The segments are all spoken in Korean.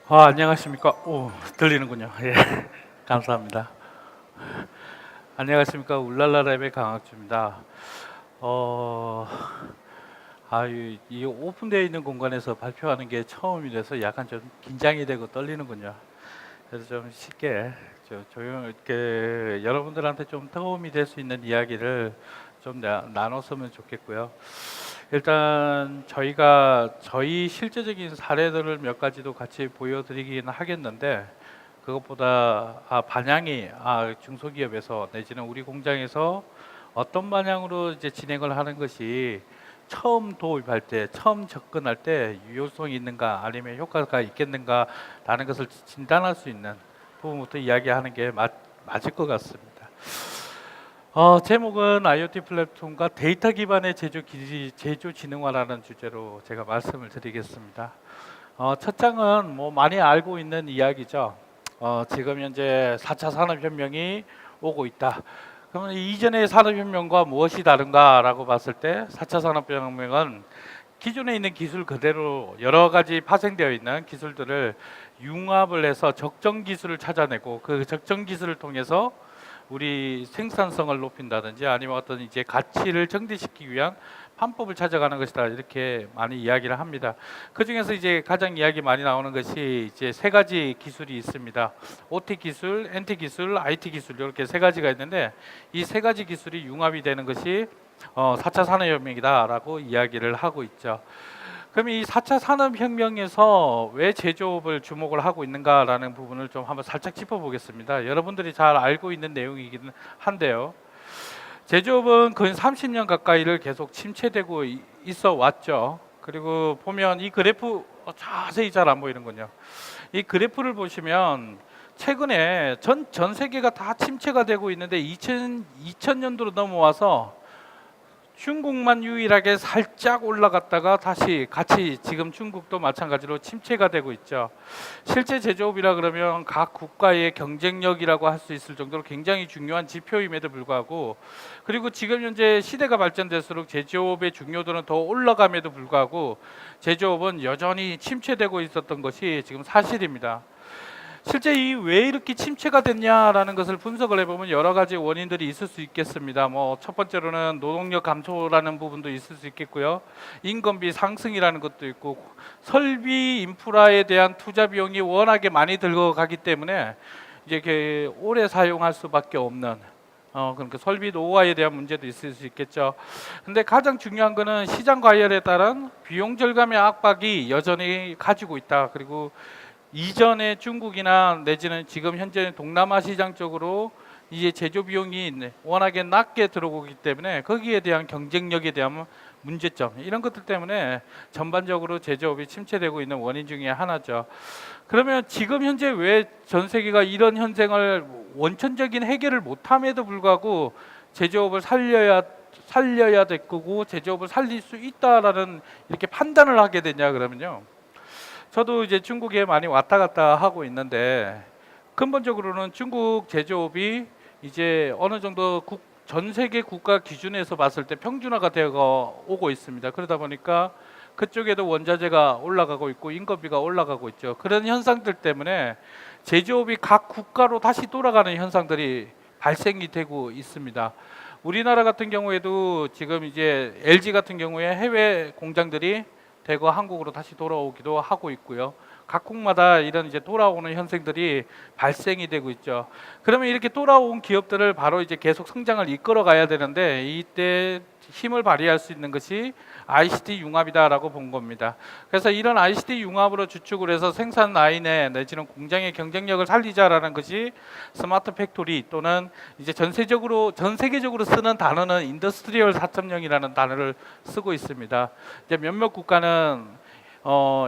안녕하십니까. 들리는군요. 예, 감사합니다. 안녕하십니까. 울랄라랩의 강학주입니다. 어, 이 오픈되어 있는 공간에서 발표하는 게 처음이라서 약간 좀 긴장이 되고 떨리는군요. 그래서 좀 쉽게 조용하게 여러분들한테 좀 도움이 될 수 있는 이야기를 좀 나눴으면 좋겠고요. 일단 저희 실제적인 사례들을 몇 가지도 같이 보여드리긴 하겠는데, 그것보다 반향이 중소기업에서 내지는 우리 공장에서 어떤 방향으로 이제 진행을 하는 것이 처음 도입할 때, 처음 접근할 때 유효성이 있는가 아니면 효과가 있겠는가라는 것을 진단할 수 있는 부분부터 이야기하는 게 맞을 것 같습니다. 제목은 IoT 플랫폼과 데이터 기반의 제조 진흥화라는 주제로 제가 말씀을 드리겠습니다. 첫 장은 뭐 많이 알고 있는 이야기죠. 지금 현재 4차 산업혁명이 오고 있다. 그러면 이전의 산업혁명과 무엇이 다른가라고 봤을 때 4차 산업혁명은 기존에 있는 기술 그대로 여러 가지 파생되어 있는 기술들을 융합을 해서 적정 기술을 찾아내고 그 적정 기술을 통해서 우리 생산성을 높인다든지 아니면 어떤 이제 가치를 증대시키기 위한 판법을 찾아가는 것이다, 이렇게 많이 이야기를 합니다. 그 중에서 이제 가장 이야기 많이 나오는 것이 이제 세 가지 기술이 있습니다. OT 기술, NT 기술, IT 기술, 이렇게 세 가지가 있는데 이 세 가지 기술이 융합이 되는 것이 4차 산업혁명이다라고 이야기를 하고 있죠. 그럼 이 4차 산업혁명에서 왜 제조업을 주목을 하고 있는가라는 부분을 좀 한번 살짝 짚어보겠습니다. 여러분들이 잘 알고 있는 내용이긴 한데요. 제조업은 거의 30년 가까이를 계속 침체되고 있어 왔죠. 그리고 보면 이 그래프 자세히 잘 안 보이는군요. 이 그래프를 보시면 최근에 전 세계가 다 침체가 되고 있는데 2000년도로 넘어와서 중국만 유일하게 살짝 올라갔다가 다시 같이 지금 중국도 마찬가지로 침체가 되고 있죠. 실제 제조업이라 그러면 각 국가의 경쟁력이라고 할 수 있을 정도로 굉장히 중요한 지표임에도 불구하고, 그리고 지금 현재 시대가 발전될수록 제조업의 중요도는 더 올라감에도 불구하고 제조업은 여전히 침체되고 있었던 것이 지금 사실입니다. 실제 왜 이렇게 침체가 됐냐라는 것을 분석을 해보면 여러 가지 원인들이 있을 수 있겠습니다. 뭐 첫 번째로는 노동력 감소라는 부분도 있을 수 있겠고요. 인건비 상승이라는 것도 있고, 설비 인프라에 대한 투자 비용이 워낙에 많이 들어가기 때문에 이제 오래 사용할 수밖에 없는, 그러니까 설비 노후화에 대한 문제도 있을 수 있겠죠. 근데 가장 중요한 거는 시장 과열에 따른 비용 절감의 압박이 여전히 가지고 있다. 그리고 이전에 중국이나 내지는 지금 현재 동남아 시장 쪽으로 이제 제조 비용이 워낙에 낮게 들어오기 때문에 거기에 대한 경쟁력에 대한 문제점, 이런 것들 때문에 전반적으로 제조업이 침체되고 있는 원인 중에 하나죠. 그러면 지금 현재 왜 전 세계가 이런 현상을 원천적인 해결을 못함에도 불구하고 제조업을 살려야 될 거고 제조업을 살릴 수 있다라는 이렇게 판단을 하게 되냐 그러면요. 저도 이제 중국에 많이 왔다 갔다 하고 있는데 근본적으로는 중국 제조업이 이제 어느 정도 전 세계 국가 기준에서 봤을 때 평준화가 되어 오고 있습니다. 그러다 보니까 그쪽에도 원자재가 올라가고 있고 인건비가 올라가고 있죠. 그런 현상들 때문에 제조업이 각 국가로 다시 돌아가는 현상들이 발생이 되고 있습니다. 우리나라 같은 경우에도 지금 이제 LG 같은 경우에 해외 공장들이 대거 한국으로 다시 돌아오기도 하고 있고요. 각국마다 이런 이제 돌아오는 현상들이 발생이 되고 있죠. 그러면 이렇게 돌아온 기업들을 바로 이제 계속 성장을 이끌어 가야 되는데 이때 힘을 발휘할 수 있는 것이 ICT 융합이다라고 본 겁니다. 그래서 이런 ICT 융합으로 주축을 해서 생산 라인에 내지는 공장의 경쟁력을 살리자라는 것이 스마트 팩토리, 또는 이제 전 세계적으로 쓰는 단어는 인더스트리얼 4.0이라는 단어를 쓰고 있습니다. 이제 몇몇 국가는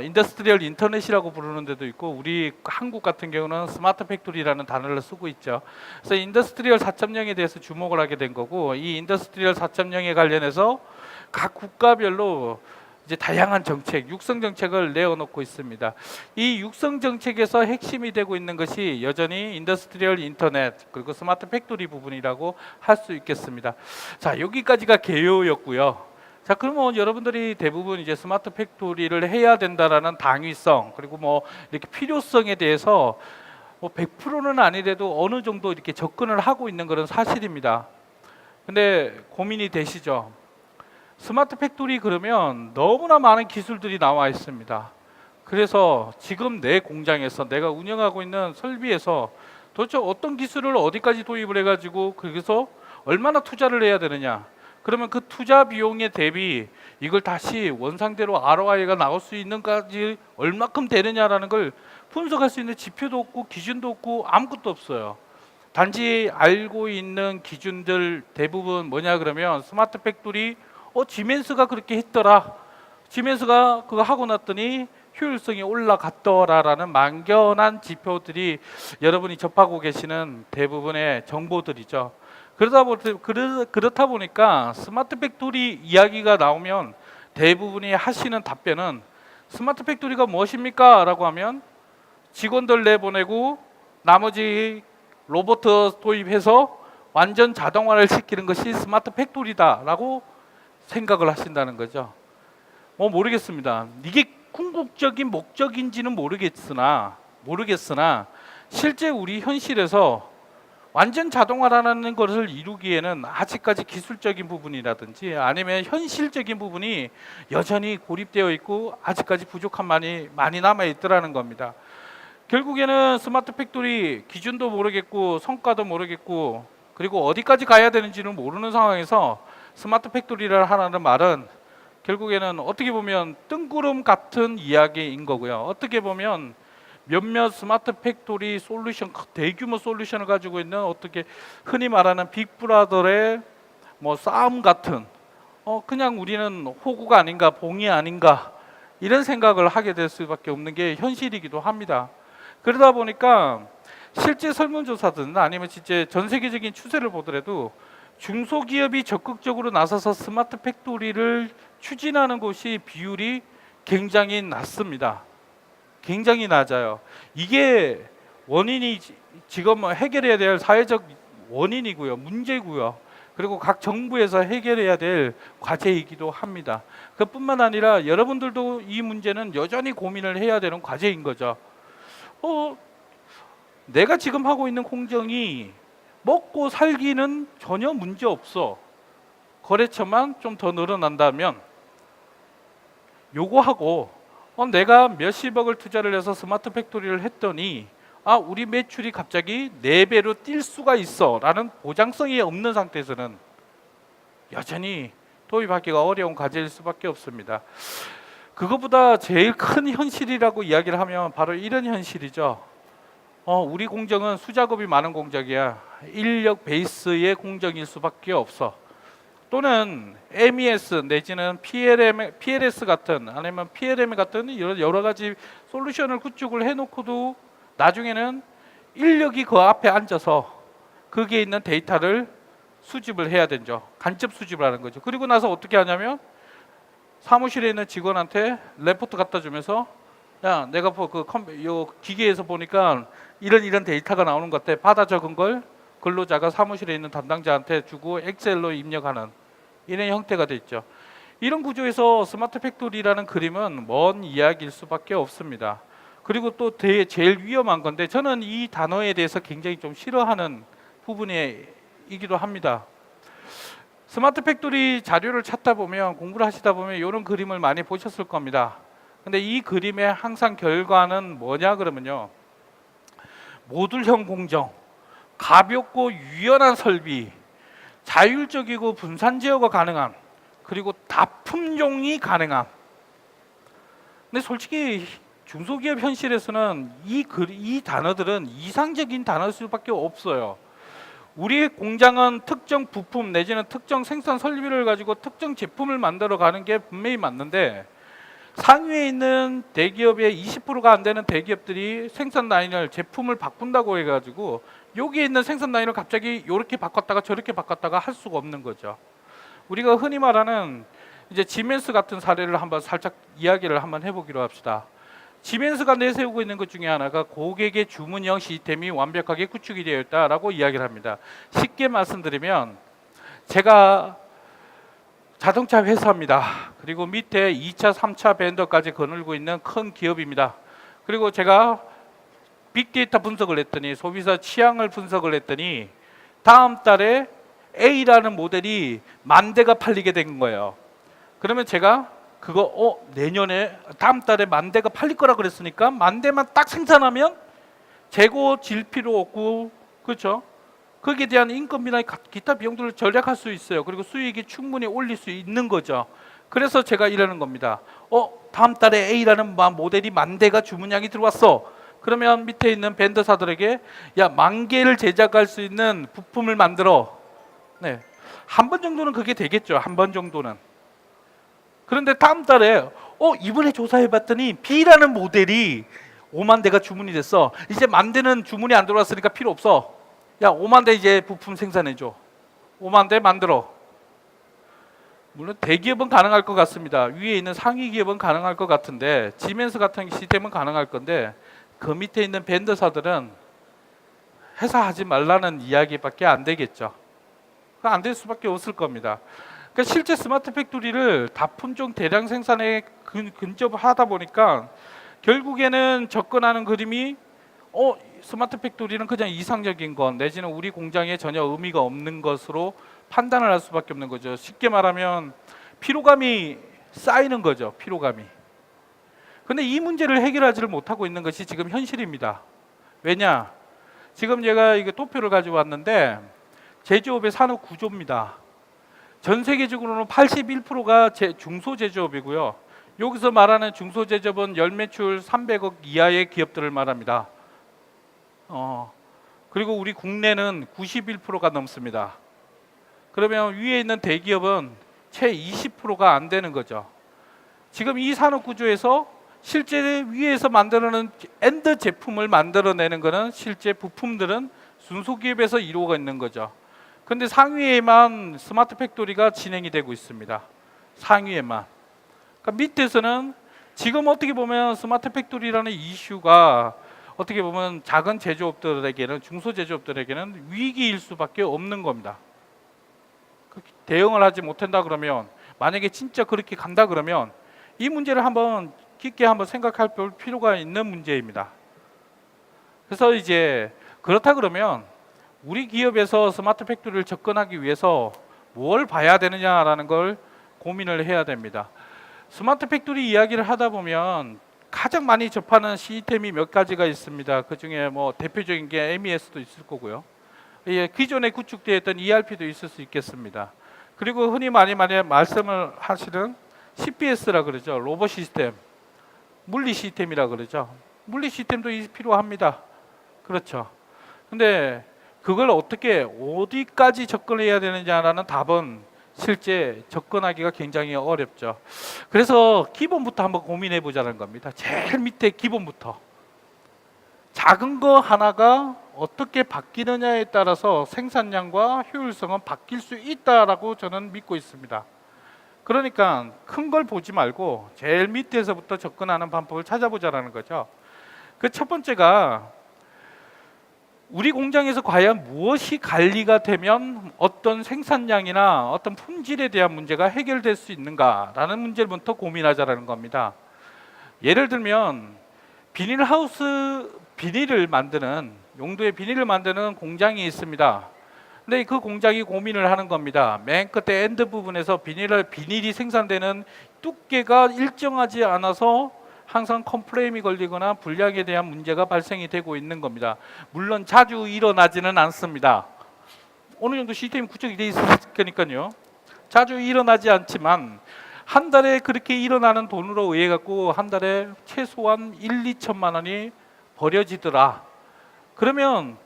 인더스트리얼 인터넷이라고 부르는 데도 있고, 우리 한국 같은 경우는 스마트 팩토리라는 단어를 쓰고 있죠. 그래서 인더스트리얼 4.0에 대해서 주목을 하게 된 거고, 이 인더스트리얼 4.0에 관련해서 각 국가별로 이제 다양한 정책, 육성 정책을 내어놓고 있습니다. 이 육성 정책에서 핵심이 되고 있는 것이 여전히 인더스트리얼 인터넷 그리고 스마트 팩토리 부분이라고 할 수 있겠습니다. 자, 여기까지가 개요였고요. 자, 그러면 여러분들이 대부분 이제 스마트 팩토리를 해야 된다라는 당위성 그리고 뭐 이렇게 필요성에 대해서 뭐 100%는 아니래도 어느 정도 이렇게 접근을 하고 있는 그런 사실입니다. 근데 고민이 되시죠? 스마트 팩토리 그러면 너무나 많은 기술들이 나와 있습니다. 그래서 지금 내 공장에서 내가 운영하고 있는 설비에서 도대체 어떤 기술을 어디까지 도입을 해가지고 거기서 얼마나 투자를 해야 되느냐, 그러면 그 투자 비용에 대비 이걸 다시 원상대로 ROI가 나올 수 있는까지 얼마큼 되느냐라는 걸 분석할 수 있는 지표도 없고 기준도 없고 아무것도 없어요. 단지 알고 있는 기준들 대부분 뭐냐 그러면 스마트 팩토리 지멘스가 그렇게 했더라, 지멘스가 그거 하고 났더니 효율성이 올라갔더라라는 막연한 지표들이 여러분이 접하고 계시는 대부분의 정보들이죠. 그렇다 보니까 스마트 팩토리 이야기가 나오면 대부분이 하시는 답변은 스마트 팩토리가 무엇입니까? 라고 하면 직원들 내보내고 나머지 로봇 도입해서 완전 자동화를 시키는 것이 스마트 팩토리다 라고 생각을 하신다는 거죠. 모르겠습니다. 이게 궁극적인 목적인지는 모르겠으나 실제 우리 현실에서 완전 자동화라는 것을 이루기에는 아직까지 기술적인 부분이라든지 아니면 현실적인 부분이 여전히 고립되어 있고 아직까지 부족한 많이 남아 있더라는 겁니다. 결국에는 스마트 팩토리 기준도 모르겠고 성과도 모르겠고 그리고 어디까지 가야 되는지는 모르는 상황에서 스마트 팩토리를 하라는 말은 결국에는 어떻게 보면 뜬구름 같은 이야기인 거고요. 어떻게 보면 몇몇 스마트 팩토리 솔루션, 대규모 솔루션을 가지고 있는 어떻게 흔히 말하는 빅브라더의 싸움 같은 그냥 우리는 호구가 아닌가 봉이 아닌가 이런 생각을 하게 될 수밖에 없는 게 현실이기도 합니다. 그러다 보니까 실제 설문조사든 아니면 진짜 전 세계적인 추세를 보더라도 중소기업이 적극적으로 나서서 스마트 팩토리를 추진하는 곳이 비율이 굉장히 낮습니다. 굉장히 낮아요. 이게 원인이 지금 해결해야 될 사회적 원인이고요, 문제고요. 그리고 각 정부에서 해결해야 될 과제이기도 합니다. 그뿐만 아니라 여러분들도 이 문제는 여전히 고민을 해야 되는 과제인 거죠. 내가 지금 하고 있는 공정이 먹고 살기는 전혀 문제 없어. 거래처만 좀 더 늘어난다면 요거하고 내가 몇십억을 투자를 해서 스마트 팩토리를 했더니 우리 매출이 갑자기 4배로 뛸 수가 있어 라는 보장성이 없는 상태에서는 여전히 도입하기가 어려운 과제일 수밖에 없습니다. 그것보다 제일 큰 현실이라고 이야기를 하면 바로 이런 현실이죠. 우리 공정은 수작업이 많은 공정이야. 인력 베이스의 공정일 수밖에 없어. 또는 MES 내지는 PLS 같은 아니면 PLM 같은 여러 가지 솔루션을 구축을 해놓고도 나중에는 인력이 그 앞에 앉아서 거기에 있는 데이터를 수집을 해야 되죠. 간접 수집을 하는 거죠. 그리고 나서 어떻게 하냐면 사무실에 있는 직원한테 레포트 갖다 주면서 야, 내가 요 기계에서 보니까 이런 데이터가 나오는 것 같아. 받아 적은 걸 근로자가 사무실에 있는 담당자한테 주고 엑셀로 입력하는 이런 형태가 돼 있죠. 이런 구조에서 스마트 팩토리라는 그림은 먼 이야기일 수밖에 없습니다. 그리고 또 제일 위험한 건데 저는 이 단어에 대해서 굉장히 좀 싫어하는 부분이기도 합니다. 스마트 팩토리 자료를 찾다 보면 공부를 하시다 보면 이런 그림을 많이 보셨을 겁니다. 근데 이 그림의 항상 결과는 뭐냐 그러면요, 모듈형 공정, 가볍고 유연한 설비, 자율적이고 분산 제어가 가능함, 그리고 다품종이 가능함. 근데 솔직히 중소기업 현실에서는 이 단어들은 이상적인 단어일 수밖에 없어요. 우리 공장은 특정 부품 내지는 특정 생산 설비를 가지고 특정 제품을 만들어 가는 게 분명히 맞는데 상위에 있는 대기업의 20%가 안 되는 대기업들이 생산 라인을 제품을 바꾼다고 해가지고 여기에 있는 생산 라인을 갑자기 이렇게 바꿨다가 저렇게 바꿨다가 할 수가 없는 거죠. 우리가 흔히 말하는 이제 지멘스 같은 사례를 한번 살짝 이야기를 한번 해보기로 합시다. 지멘스가 내세우고 있는 것 중에 하나가 고객의 주문형 시스템이 완벽하게 구축이 되어 있다라고 이야기를 합니다. 쉽게 말씀드리면 제가 자동차 회사입니다. 그리고 밑에 2차, 3차 벤더까지 거느리고 있는 큰 기업입니다. 그리고 제가 빅데이터 분석을 했더니 소비자 취향을 분석을 했더니 다음 달에 A라는 모델이 10,000대가 팔리게 된 거예요. 그러면 제가 그거 내년에 다음 달에 10,000대가 팔릴 거라 그랬으니까 10,000대만 딱 생산하면 재고 질 필요 없고, 그렇죠? 거기에 대한 인건비나 기타 비용들을 절약할 수 있어요. 그리고 수익이 충분히 올릴 수 있는 거죠. 그래서 제가 이러는 겁니다. 다음 달에 A라는 모델이 10,000대가 주문량이 들어왔어. 그러면 밑에 있는 벤더사들에게 야, 10,000개를 제작할 수 있는 부품을 만들어. 네, 한 번 정도는 그게 되겠죠. 한 번 정도는. 그런데 다음 달에 이번에 조사해봤더니 B라는 모델이 50,000대가 주문이 됐어. 이제 10,000대는 주문이 안 들어왔으니까 필요 없어. 야, 50,000대 이제 부품 생산해줘. 50,000대 만들어. 물론 대기업은 가능할 것 같습니다. 위에 있는 상위 기업은 가능할 것 같은데, 지멘스 같은 시스템은 가능할 건데, 그 밑에 있는 벤더사들은 회사 하지 말라는 이야기밖에 안 되겠죠. 안 될 수밖에 없을 겁니다. 그러니까 실제 스마트 팩토리를 다품종 대량 생산에 근접하다 보니까 결국에는 접근하는 그림이 스마트 팩토리는 그냥 이상적인 것 내지는 우리 공장에 전혀 의미가 없는 것으로 판단을 할 수밖에 없는 거죠. 쉽게 말하면 피로감이 쌓이는 거죠. 피로감이. 근데 이 문제를 해결하지를 못하고 있는 것이 지금 현실입니다. 왜냐? 지금 제가 이게 도표를 가지고 왔는데 제조업의 산업 구조입니다. 전 세계적으로는 81%가 중소제조업이고요. 여기서 말하는 중소제조업은 연매출 300억 이하의 기업들을 말합니다. 그리고 우리 국내는 91%가 넘습니다. 그러면 위에 있는 대기업은 채 20%가 안 되는 거죠. 지금 이 산업 구조에서 실제 위에서 만들어내는 엔드 제품을 만들어내는 것은 실제 부품들은 중소기업에서 이루어가 있는 거죠. 그런데 상위에만 스마트 팩토리가 진행이 되고 있습니다. 상위에만. 그러니까 밑에서는 지금 어떻게 보면 스마트 팩토리라는 이슈가 어떻게 보면 작은 제조업들에게는, 중소제조업들에게는 위기일 수밖에 없는 겁니다. 대응을 하지 못한다 그러면, 만약에 진짜 그렇게 간다 그러면 이 문제를 한번 깊게 한번 생각할 필요가 있는 문제입니다. 그래서 이제 그렇다 그러면 우리 기업에서 스마트 팩토리를 접근하기 위해서 뭘 봐야 되느냐라는 걸 고민을 해야 됩니다. 스마트 팩토리 이야기를 하다 보면 가장 많이 접하는 시스템이 몇 가지가 있습니다. 그 중에 뭐 대표적인 게 MES도 있을 거고요. 기존에 구축되어 있던 ERP도 있을 수 있겠습니다. 그리고 흔히 많이 말씀을 하시는 CPS라 그러죠. 로봇 시스템, 물리 시스템이라 그러죠. 물리 시스템도 필요합니다. 그렇죠. 근데 그걸 어디까지 접근해야 되느냐라는 답은 실제 접근하기가 굉장히 어렵죠. 그래서 기본부터 한번 고민해 보자는 겁니다. 제일 밑에 기본부터. 작은 거 하나가 어떻게 바뀌느냐에 따라서 생산량과 효율성은 바뀔 수 있다라고 저는 믿고 있습니다. 그러니까 큰 걸 보지 말고 제일 밑에서부터 접근하는 방법을 찾아보자라는 거죠. 그 첫 번째가 우리 공장에서 과연 무엇이 관리가 되면 어떤 생산량이나 어떤 품질에 대한 문제가 해결될 수 있는가라는 문제부터 고민하자라는 겁니다. 예를 들면 비닐을 만드는 용도의 비닐을 만드는 공장이 있습니다. 근데 그 공장이 고민을 하는 겁니다. 맨 끝에 엔드 부분에서 비닐이 생산되는 두께가 일정하지 않아서 항상 컴플레인이 걸리거나 불량에 대한 문제가 발생이 되고 있는 겁니다. 물론 자주 일어나지는 않습니다. 어느 정도 시스템이 구축이 되어 있을 거니까요. 자주 일어나지 않지만 한 달에 그렇게 일어나는 돈으로 의해 갖고 한 달에 최소한 1-2천만 원이 버려지더라. 그러면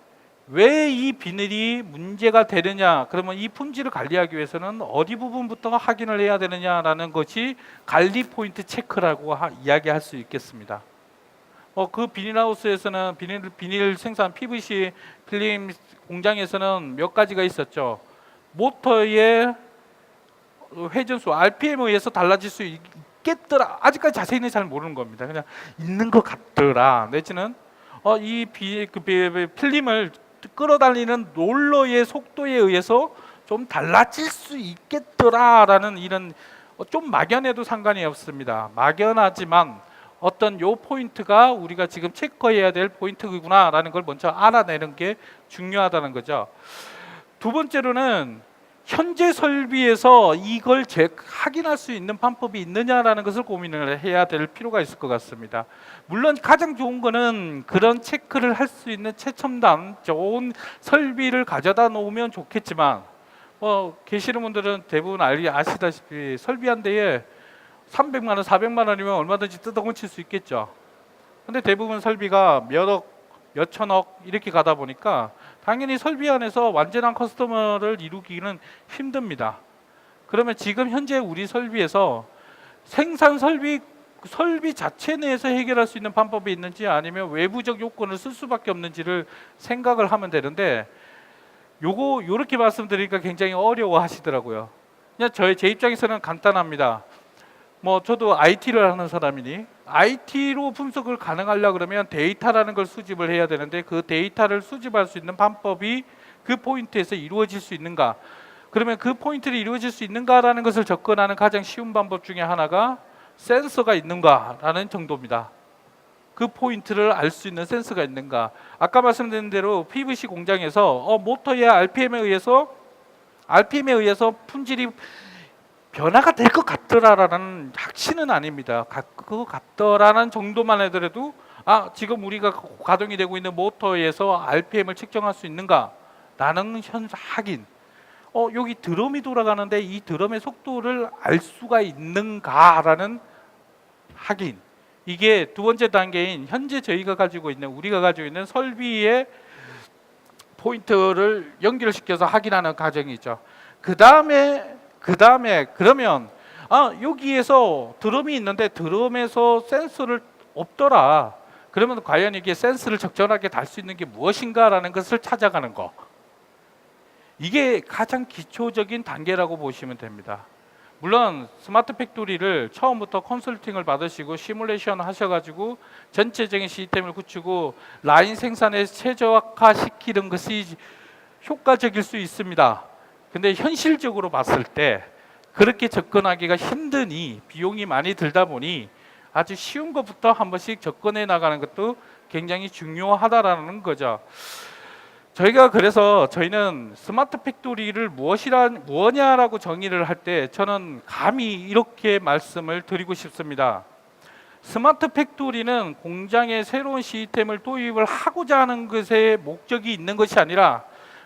왜 이 비닐이 문제가 되느냐? 그러면 이 품질을 관리하기 위해서는 어디 부분부터 확인을 해야 되느냐라는 것이 관리 포인트 체크라고 이야기할 수 있겠습니다. 그 비닐하우스에서는 비닐 생산 PVC 필름 공장에서는 몇 가지가 있었죠. 모터의 회전수 RPM에 의해서 달라질 수 있겠더라. 아직까지 자세히는 잘 모르는 겁니다. 그냥 있는 것 같더라. 내지는 이 필름을 끌어달리는 롤러의 속도에 의해서 좀 달라질 수 있겠더라라는 이런 좀 막연해도 상관이 없습니다. 막연하지만 어떤 요 포인트가 우리가 지금 체크해야 될 포인트구나라는 걸 먼저 알아내는 게 중요하다는 거죠. 두 번째로는 현재 설비에서 이걸 확인할 수 있는 방법이 있느냐라는 것을 고민을 해야 될 필요가 있을 것 같습니다. 물론 가장 좋은 거는 그런 체크를 할 수 있는 최첨단 좋은 설비를 가져다 놓으면 좋겠지만 계시는 분들은 대부분 아시다시피 설비 한 대에 300만 원, 400만 원이면 얼마든지 뜯어고칠 수 있겠죠. 근데 대부분 설비가 몇억, 몇천억 이렇게 가다 보니까 당연히 설비 안에서 완전한 커스터머를 이루기는 힘듭니다. 그러면 지금 현재 우리 설비에서 생산 설비 자체 내에서 해결할 수 있는 방법이 있는지 아니면 외부적 요건을 쓸 수밖에 없는지를 생각을 하면 되는데 요렇게 말씀드리니까 굉장히 어려워하시더라고요. 그냥 제 입장에서는 간단합니다. 저도 IT를 하는 사람이니 IT로 분석을 가능하려고 그러면 데이터라는 걸 수집을 해야 되는데 그 데이터를 수집할 수 있는 방법이 그 포인트에서 이루어질 수 있는가, 그러면 그 포인트를 이루어질 수 있는가라는 것을 접근하는 가장 쉬운 방법 중에 하나가 센서가 있는가라는 정도입니다. 그 포인트를 알 수 있는 센서가 있는가. 아까 말씀드린 대로 PVC 공장에서 모터의 RPM에 의해서 품질이 변화가 될 것 같더라라는 확신은 아닙니다. 그거 같더라는 정도만 하더라도 지금 우리가 가동이 되고 있는 모터에서 RPM을 측정할 수 있는가라는 확인. 여기 드럼이 돌아가는데 이 드럼의 속도를 알 수가 있는가라는 확인. 이게 두 번째 단계인 현재 우리가 가지고 있는 설비의 포인트를 연결시켜서 확인하는 과정이죠. 그 다음에 그러면 여기에서 드럼이 있는데 드럼에서 센서를 없더라. 그러면 과연 이게 센서를 적절하게 달 수 있는 게 무엇인가라는 것을 찾아가는 거. 이게 가장 기초적인 단계라고 보시면 됩니다. 물론 스마트 팩토리를 처음부터 컨설팅을 받으시고 시뮬레이션 하셔가지고 전체적인 시스템을 굳히고 라인 생산에 최적화시키는 것이 효과적일 수 있습니다. 근데 현실적으로 봤을 때 그렇게 접근하기가 힘드니 비용이 많이 들다 보니 아주 쉬운 것부터 한 번씩 접근해 나가는 것도 굉장히 중요하다라는 거죠. 저희는 스마트 팩토리를 무엇이냐라고 정의를 할 때 저는 감히 이렇게 말씀을 드리고 싶습니다. 스마트 팩토리는 공장에 새로운 시스템을 도입을 하고자 하는 것에 목적이 있는 것이 아니라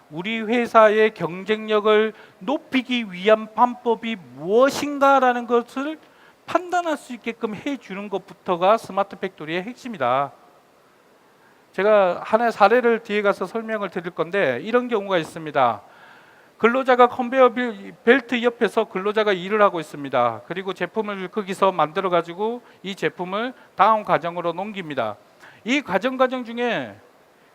우리 회사의 경쟁력을 높이기 위한 방법이 무엇인가라는 것을 판단할 수 있게끔 해주는 것부터가 스마트 팩토리의 핵심이다. 제가 하나의 사례를 뒤에 가서 설명을 드릴 건데 이런 경우가 있습니다. 근로자가 컨베이어 벨트 옆에서 근로자가 일을 하고 있습니다. 그리고 제품을 거기서 만들어 가지고 이 제품을 다음 과정으로 넘깁니다. 이 과정 중에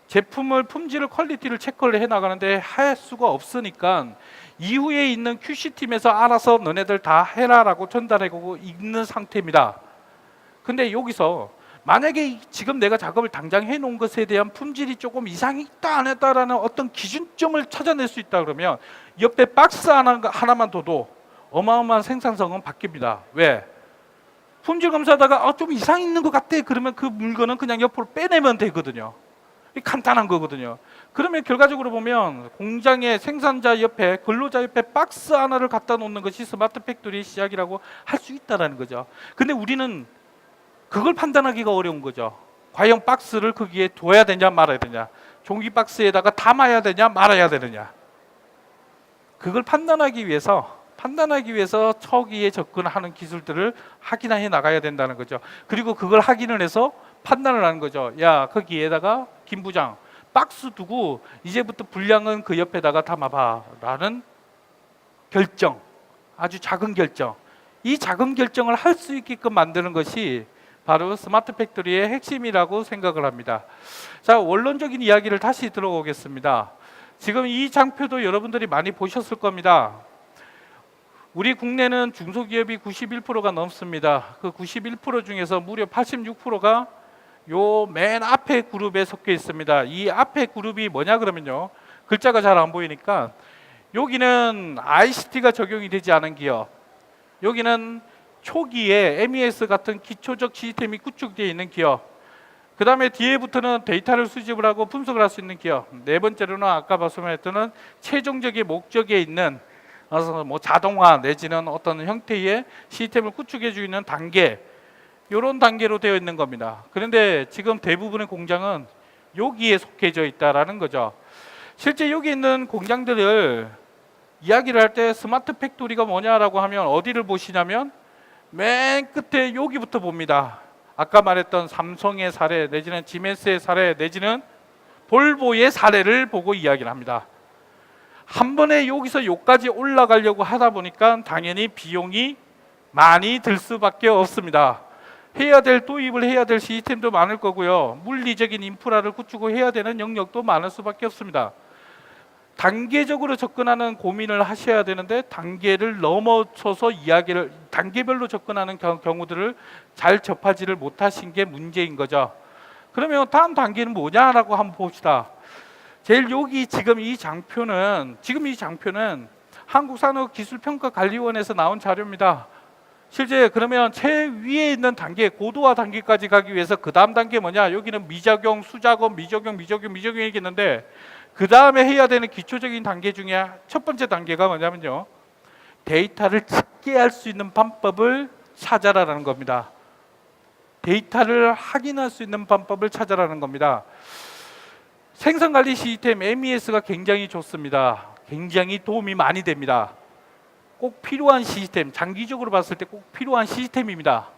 제품을 품질을 퀄리티를 체크를 해 나가는데 할 수가 없으니까 이후에 있는 QC팀에서 알아서 너네들 다 해라라고 전달하고 있는 상태입니다. 근데 여기서 만약에 지금 내가 작업을 당장 해놓은 것에 대한 품질이 조금 이상이 있다 안 했다라는 어떤 기준점을 찾아낼 수 있다 그러면 옆에 박스 하나만 둬도 어마어마한 생산성은 바뀝니다. 왜? 품질 검사하다가 좀 이상 있는 것 같아 그러면 그 물건은 그냥 옆으로 빼내면 되거든요. 간단한 거거든요. 그러면 결과적으로 보면 공장의 생산자 옆에 근로자 옆에 박스 하나를 갖다 놓는 것이 스마트 팩토리의 시작이라고 할 수 있다는 거죠. 근데 우리는 그걸 판단하기가 어려운 거죠. 과연 박스를 거기에 둬야 되냐 말아야 되냐, 종이 박스에다가 담아야 되냐 말아야 되느냐, 그걸 판단하기 위해서 초기에 접근하는 기술들을 확인해 나가야 된다는 거죠. 그리고 그걸 확인을 해서 판단을 하는 거죠. 야, 거기에다가 김 부장 박스 두고 이제부터 분량은 그 옆에다가 담아봐 라는 결정, 아주 작은 결정, 이 작은 결정을 할 수 있게끔 만드는 것이 바로 스마트 팩토리의 핵심이라고 생각을 합니다. 자, 원론적인 이야기를 다시 들어보겠습니다. 지금 이 장표도 여러분들이 많이 보셨을 겁니다. 우리 국내는 중소기업이 91%가 넘습니다. 그 91% 중에서 무려 86%가 요 맨 앞에 그룹에 속해 있습니다. 이 앞에 그룹이 뭐냐 그러면요, 글자가 잘 안 보이니까 여기는 ICT가 적용이 되지 않은 기업, 여기는 초기에 MES 같은 기초적 시스템이 구축되어 있는 기업, 그 다음에 뒤에부터는 데이터를 수집을 하고 분석을 할 수 있는 기업, 네 번째로는 아까 말씀했던 최종적인 목적에 있는 뭐 자동화 내지는 어떤 형태의 시스템을 구축해 주는 단계, 이런 단계로 되어 있는 겁니다. 그런데 지금 대부분의 공장은 여기에 속해져 있다라는 거죠. 실제 여기 있는 공장들을 이야기를 할 때 스마트 팩토리가 뭐냐라고 하면 어디를 보시냐면 맨 끝에 여기부터 봅니다. 아까 말했던 삼성의 사례 내지는 지멘스의 사례 내지는 볼보의 사례를 보고 이야기를 합니다. 한 번에 여기서 여기까지 올라가려고 하다 보니까 당연히 비용이 많이 들 수밖에 없습니다. 도입을 해야 될 시스템도 많을 거고요. 물리적인 인프라를 구축을 해야 되는 영역도 많을 수밖에 없습니다. 단계적으로 접근하는 고민을 하셔야 되는데 단계를 넘어서서 이야기를 단계별로 접근하는 경우들을 잘 접하지를 못하신 게 문제인 거죠. 그러면 다음 단계는 뭐냐라고 한번 봅시다. 제일 여기 지금 이 장표는 한국산업기술평가관리원에서 나온 자료입니다. 실제 그러면 최위에 있는 단계, 고도화 단계까지 가기 위해서 그 다음 단계 뭐냐? 여기는 미작용, 수작업, 미적용이 있겠는데 그 다음에 해야 되는 기초적인 단계 중에 첫 번째 단계가 뭐냐면요, 데이터를 집계할 수 있는 방법을 찾아라라는 겁니다. 데이터를 확인할 수 있는 방법을 찾아라는 겁니다. 생산관리 시스템 MES가 굉장히 좋습니다. 굉장히 도움이 많이 됩니다. 꼭 필요한 시스템, 장기적으로 봤을 때 꼭 필요한 시스템입니다.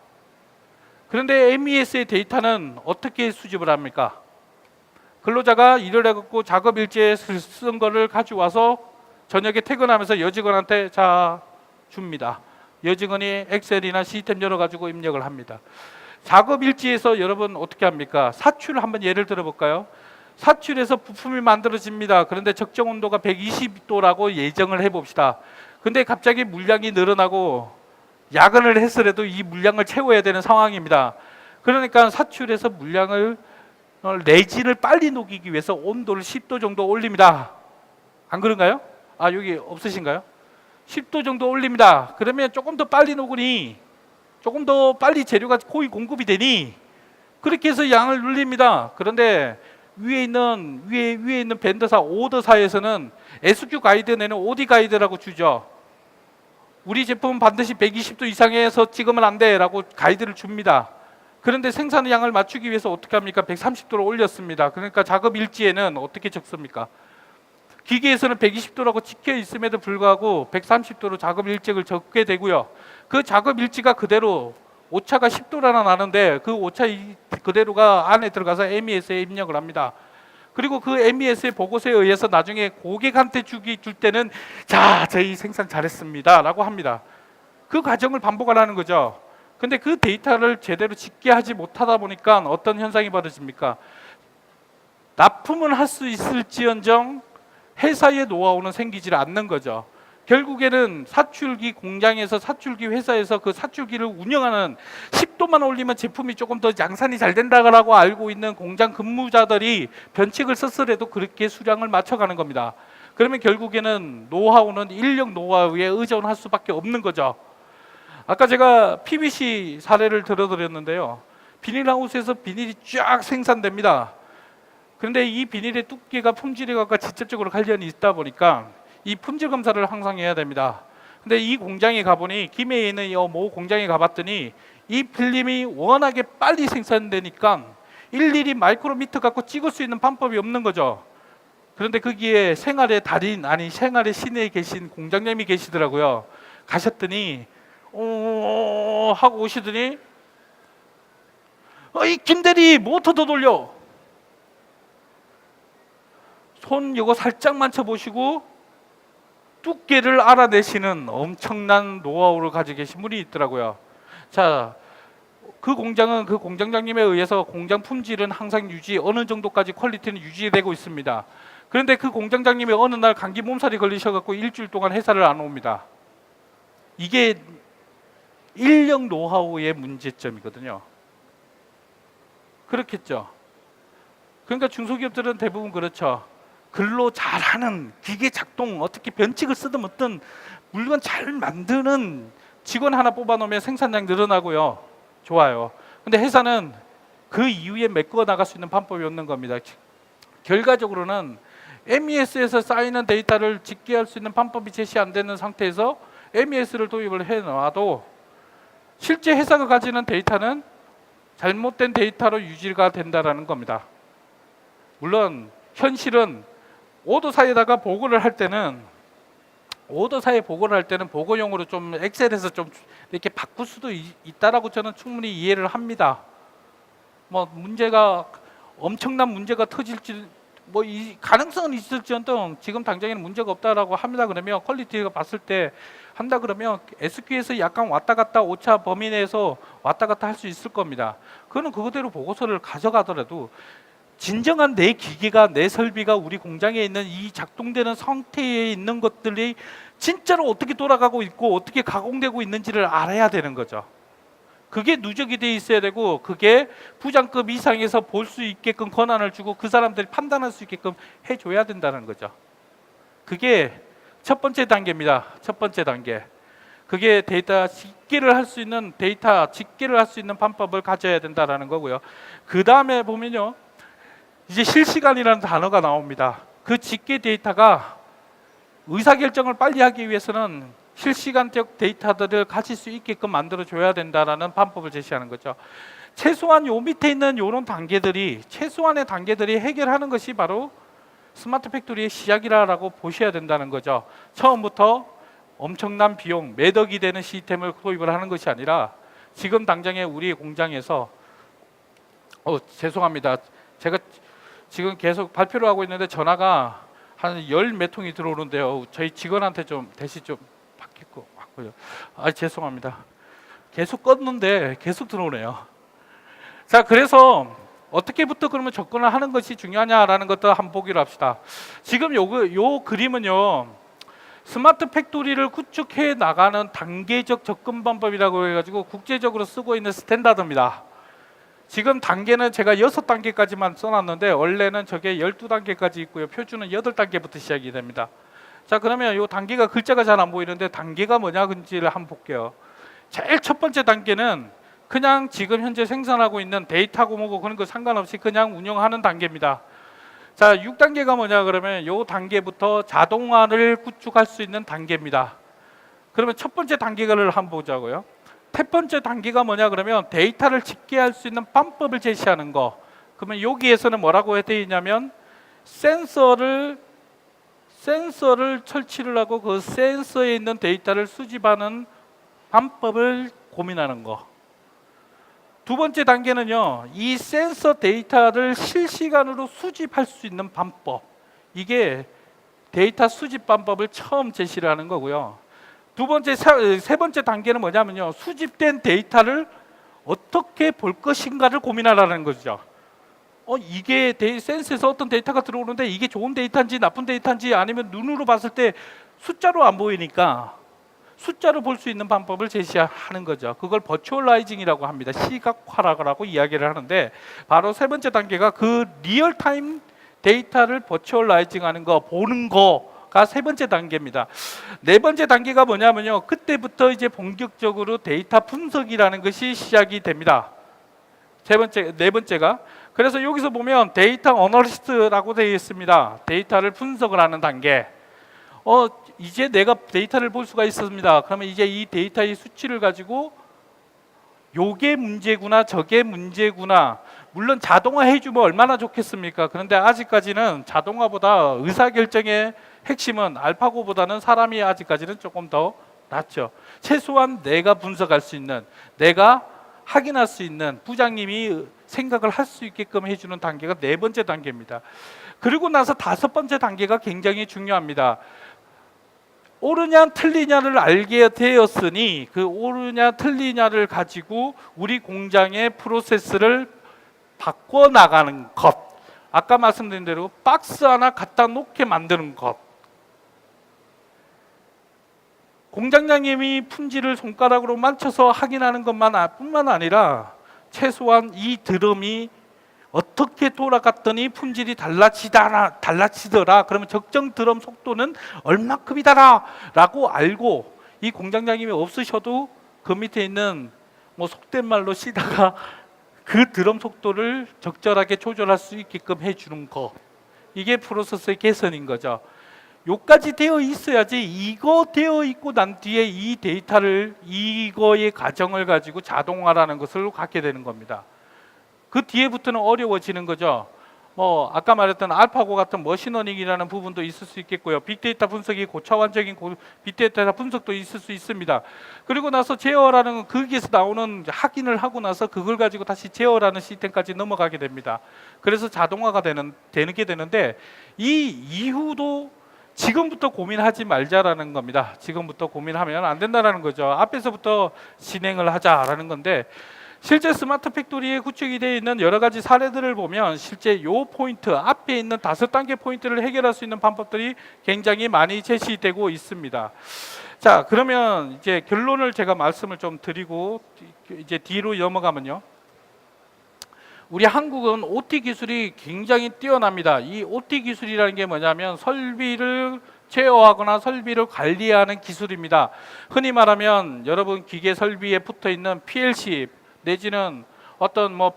그런데 MES의 데이터는 어떻게 수집을 합니까? 근로자가 일을 해갖고 작업 일지에 쓴 거를 가져와서 저녁에 퇴근하면서 여직원한테 줍니다. 여직원이 엑셀이나 시스템 열어가지고 입력을 합니다. 작업 일지에서 여러분 어떻게 합니까? 사출 한번 예를 들어볼까요? 사출해서 부품이 만들어집니다. 그런데 적정 온도가 120도라고 예정을 해봅시다. 근데 갑자기 물량이 늘어나고 야근을 했으라도 이 물량을 채워야 되는 상황입니다. 그러니까 사출해서 물량을 레진을 빨리 녹이기 위해서 온도를 10도 정도 올립니다. 안 그런가요? 아, 여기 없으신가요? 10도 정도 올립니다. 그러면 조금 더 빨리 녹으니, 조금 더 빨리 재료가 거의 공급이 되니 그렇게 해서 양을 늘립니다. 그런데 위에 있는 벤더사 오더사에서는 SQ 가이드 내는 OD 가이드라고 주죠. 우리 제품은 반드시 120도 이상에서 찍으면 안 돼라고 가이드를 줍니다. 그런데 생산량을 맞추기 위해서 어떻게 합니까? 130도로 올렸습니다. 그러니까 작업 일지에는 어떻게 적습니까? 기계에서는 120도라고 찍혀 있음에도 불구하고 130도로 작업 일지를 적게 되고요. 그 작업 일지가 그대로 오차가 10도라나 나는데 그 오차 그대로가 안에 들어가서 MES에 입력을 합니다. 그리고 그 MES의 보고서에 의해서 나중에 고객한테 줄 때는 자, 저희 생산 잘했습니다 라고 합니다. 그 과정을 반복하라는 거죠. 근데 그 데이터를 제대로 집계하지 못하다 보니까 어떤 현상이 벌어집니까? 납품은 할 수 있을지언정 회사의 노하우는 생기지 않는 거죠. 결국에는 사출기 공장에서 사출기 회사에서 그 사출기를 운영하는 10도만 올리면 제품이 조금 더 양산이 잘 된다고 알고 있는 공장 근무자들이 변칙을 썼으라도 그렇게 수량을 맞춰가는 겁니다. 그러면 결국에는 노하우는 인력 노하우에 의존할 수밖에 없는 거죠. 아까 제가 PVC 사례를 들어드렸는데요. 비닐하우스에서 비닐이 쫙 생산됩니다. 그런데 이 비닐의 두께가 품질과 직접적으로 관련이 있다 보니까 이 품질 검사를 항상 해야 됩니다. 근데 이 공장에 가보니, 김해에 있는 이 모 공장에 가봤더니 이 필름이 워낙에 빨리 생산되니까 일일이 마이크로미터 갖고 찍을 수 있는 방법이 없는 거죠. 그런데 거기에 생활의 달인, 아니 생활의 신에 계신 공장님이 계시더라고요. 가셨더니 하고 오시더니 이 김대리 모터 더 돌려, 손 이거 살짝만 쳐보시고 두께를 알아내시는 엄청난 노하우를 가지고 계신 분이 있더라고요. 자, 그 공장은 그 공장장님에 의해서 공장 품질은 항상 어느 정도까지 퀄리티는 유지되고 있습니다. 그런데 그 공장장님이 어느 날 감기 몸살이 걸리셔갖고 일주일 동안 회사를 안 옵니다. 이게 인력 노하우의 문제점이거든요. 그렇겠죠. 그러니까 중소기업들은 대부분 그렇죠. 근로 잘하는 기계 작동, 어떻게 변칙을 쓰든 어떤 물건 잘 만드는 직원 하나 뽑아놓으면 생산량 늘어나고요. 좋아요. 근데 회사는 그 이후에 메꿔 나갈 수 있는 방법이 없는 겁니다. 결과적으로는 MES에서 쌓이는 데이터를 집계할 수 있는 방법이 제시 안 되는 상태에서 MES를 도입을 해놔도 실제 회사가 가지는 데이터는 잘못된 데이터로 유지가 된다는 겁니다. 물론 현실은 오더사에다가 보고를 할 때는 보고용으로 좀 엑셀에서 좀 이렇게 바꿀 수도 있다라고 저는 충분히 이해를 합니다. 뭐 문제가 엄청난 문제가 터질지 뭐 이 가능성은 있을지언정 지금 당장에는 문제가 없다라고 합니다. 그러면 퀄리티가 봤을 때 한다 그러면 SQ에서 약간 왔다 갔다 오차 범위 내에서 왔다 갔다 할 수 있을 겁니다. 그거는 그거대로 보고서를 가져가더라도 진정한 내 기계가 내 설비가 우리 공장에 있는 이 작동되는 상태에 있는 것들이 진짜로 어떻게 돌아가고 있고 어떻게 가공되고 있는지를 알아야 되는 거죠. 그게 누적이 돼 있어야 되고 그게 부장급 이상에서 볼 수 있게끔 권한을 주고 그 사람들이 판단할 수 있게끔 해줘야 된다는 거죠. 그게 첫 번째 단계입니다. 첫 번째 단계. 그게 데이터 집계를 할 수 있는 방법을 가져야 된다라는 거고요. 그 다음에 보면요, 이제 실시간이라는 단어가 나옵니다. 그 집계 데이터가 의사결정을 빨리 하기 위해서는 실시간적 데이터들을 가질 수 있게끔 만들어줘야 된다라는 방법을 제시하는 거죠. 최소한 요 밑에 있는 이런 최소한의 단계들이 해결하는 것이 바로 스마트 팩토리의 시작이라고 보셔야 된다는 거죠. 처음부터 엄청난 비용, 몇 억이 되는 시스템을 도입을 하는 것이 아니라 지금 당장에 우리 공장에서 죄송합니다. 제가 지금 계속 발표를 하고 있는데 전화가 한 열 몇 통이 들어오는데요. 저희 직원한테 좀 대신 좀 받고 왔고요. 죄송합니다. 계속 껐는데 계속 들어오네요. 자, 그래서 어떻게부터 그러면 접근을 하는 것이 중요하냐라는 것도 한번 보기로 합시다. 지금 요 그림은요, 스마트 팩토리를 구축해 나가는 단계적 접근 방법이라고 해가지고 국제적으로 쓰고 있는 스탠다드입니다. 지금 단계는 제가 6단계까지만 써놨는데 원래는 저게 12단계까지 있고요. 표준은 8단계부터 시작이 됩니다. 자, 그러면 이 단계가 글자가 잘 안 보이는데 단계가 뭐냐인지를 한번 볼게요. 제일 첫 번째 단계는 그냥 지금 현재 생산하고 있는 데이터고 뭐고 그런 거 상관없이 그냥 운영하는 단계입니다. 자, 6단계가 뭐냐 그러면 이 단계부터 자동화를 구축할 수 있는 단계입니다. 그러면 첫 번째 단계를 한번 보자고요. 첫 번째 단계가 뭐냐 그러면 데이터를 집계할 수 있는 방법을 제시하는 거. 그러면 여기에서는 뭐라고 되어 있냐면 센서를 설치를 하고 그 센서에 있는 데이터를 수집하는 방법을 고민하는 거. 두 번째 단계는요, 이 센서 데이터를 실시간으로 수집할 수 있는 방법. 이게 데이터 수집 방법을 처음 제시를 하는 거고요. 세 번째 단계는 뭐냐면요, 수집된 데이터를 어떻게 볼 것인가를 고민하라는 거죠. 이게 센스에서 어떤 데이터가 들어오는데 이게 좋은 데이터인지 나쁜 데이터인지 아니면 눈으로 봤을 때 숫자로 안 보이니까 숫자로 볼 수 있는 방법을 제시하는 거죠. 그걸 버추얼라이징이라고 합니다. 시각화라고 이야기를 하는데 바로 세 번째 단계가 그 리얼타임 데이터를 버추얼라이징하는 거, 보는 거가 세 번째 단계입니다. 네 번째 단계가 뭐냐면요, 그때부터 이제 본격적으로 데이터 분석이라는 것이 시작이 됩니다. 네 번째가 그래서 여기서 보면 데이터 어널리스트라고 되어 있습니다. 데이터를 분석을 하는 단계. 이제 내가 데이터를 볼 수가 있습니다. 그러면 이제 이 데이터의 수치를 가지고 요게 문제구나 저게 문제구나. 물론 자동화 해주면 얼마나 좋겠습니까? 그런데 아직까지는 자동화보다 의사결정의 핵심은 알파고보다는 사람이 아직까지는 조금 더 낫죠. 최소한 내가 분석할 수 있는, 내가 확인할 수 있는, 부장님이 생각을 할 수 있게끔 해주는 단계가 네 번째 단계입니다. 그리고 나서 다섯 번째 단계가 굉장히 중요합니다. 옳으냐 틀리냐를 알게 되었으니 그 옳으냐 틀리냐를 가지고 우리 공장의 프로세스를 바꿔나가는 것. 아까 말씀드린 대로 박스 하나 갖다 놓게 만드는 것. 공장장님이 품질을 손가락으로 만져서 확인하는 것만 뿐만 아니라 최소한 이 드럼이 어떻게 돌아갔더니 품질이 달라지더라. 그러면 적정 드럼 속도는 얼마큼이다라 라고 알고, 이 공장장님이 없으셔도 그 밑에 있는 뭐 속된 말로 C다가 그 드럼 속도를 적절하게 조절할 수 있게끔 해주는 거, 이게 프로세스의 개선인 거죠. 요까지 되어 있어야지, 이거 되어 있고 난 뒤에 이 데이터를, 이거의 과정을 가지고 자동화라는 것을 갖게 되는 겁니다. 그 뒤에부터는 어려워지는 거죠. 뭐 아까 말했던 알파고 같은 머신러닝이라는 부분도 있을 수 있겠고요. 빅데이터 분석이 고차원적인 빅데이터 분석도 있을 수 있습니다. 그리고 나서 제어라는, 거기에서 나오는 확인을 하고 나서 그걸 가지고 다시 제어라는 시스템까지 넘어가게 됩니다. 그래서 자동화가 되게 되는데, 이 이후도 지금부터 고민하지 말자라는 겁니다. 지금부터 고민하면 안 된다라는 거죠. 앞에서부터 진행을 하자라는 건데, 실제 스마트 팩토리에 구축이 되어 있는 여러 가지 사례들을 보면 실제 요 포인트, 앞에 있는 5단계 포인트를 해결할 수 있는 방법들이 굉장히 많이 제시되고 있습니다. 자, 그러면 이제 결론을 제가 말씀을 좀 드리고 이제 뒤로 넘어가면요. 우리 한국은 OT 기술이 굉장히 뛰어납니다. 이 OT 기술이라는 게 뭐냐면 설비를 제어하거나 설비를 관리하는 기술입니다. 흔히 말하면 여러분 기계 설비에 붙어 있는 PLC 내지는 어떤 뭐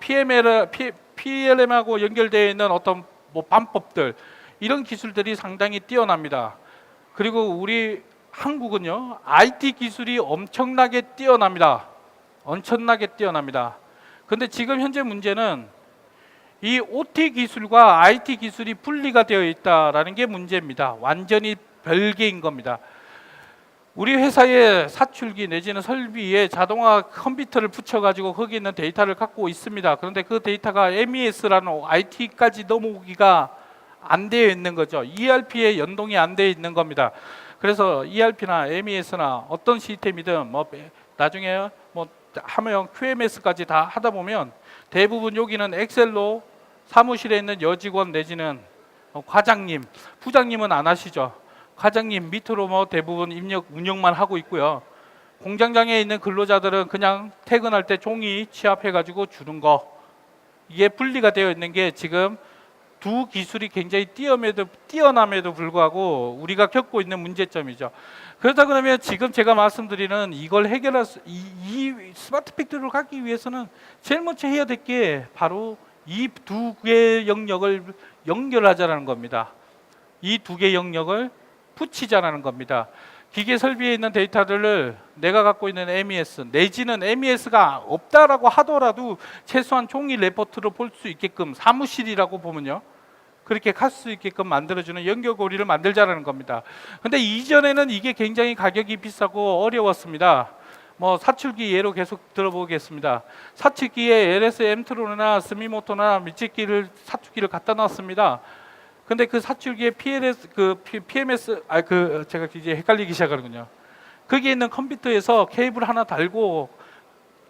PLM하고 연결되어 있는 어떤 뭐 반법들, 이런 기술들이 상당히 뛰어납니다. 그리고 우리 한국은요, IT 기술이 엄청나게 뛰어납니다. 엄청나게 뛰어납니다. 근데 지금 현재 문제는 이 OT 기술과 IT 기술이 분리가 되어 있다라는 게 문제입니다. 완전히 별개인 겁니다. 우리 회사의 사출기 내지는 설비에 자동화 컴퓨터를 붙여가지고 거기 있는 데이터를 갖고 있습니다. 그런데 그 데이터가 MES라는 IT까지 넘어오기가 안 되어 있는 거죠. ERP에 연동이 안 되어 있는 겁니다. 그래서 ERP나 MES나 어떤 시스템이든 뭐 나중에 뭐 하면 QMS까지 다 하다 보면 대부분 여기는 엑셀로 사무실에 있는 여직원 내지는 과장님, 부장님은 안 하시죠. 과장님 밑으로 뭐 대부분 입력 운영만 하고 있고요. 공장장에 있는 근로자들은 그냥 퇴근할 때 종이 취합해 가지고 주는 거, 이게 분리가 되어 있는 게 지금 두 기술이 굉장히 뛰어남에도 불구하고 우리가 겪고 있는 문제점이죠. 그렇다 그러면 지금 제가 말씀드리는 이걸 해결할 이 스마트 팩토리를 갖기 위해서는 제일 먼저 해야 될 게 바로 이 두 개의 영역을 연결하자는 겁니다. 이 두 개의 영역을 붙이자라는 겁니다. 기계 설비에 있는 데이터들을 내가 갖고 있는 MES 내지는 MES가 없다라고 하더라도 최소한 종이 레포트로 볼 수 있게끔, 사무실이라고 보면요, 그렇게 갈 수 있게끔 만들어주는 연결고리를 만들자라는 겁니다. 근데 이전에는 이게 굉장히 가격이 비싸고 어려웠습니다. 뭐 사출기 예로 계속 들어보겠습니다. 사출기에 LS 엠트론이나 스미모토나 미치기를 사출기를 갖다 놨습니다. 근데 그 사출기에 PMS 제가 이제 헷갈리기 시작하는군요. 거기에 있는 컴퓨터에서 케이블 하나 달고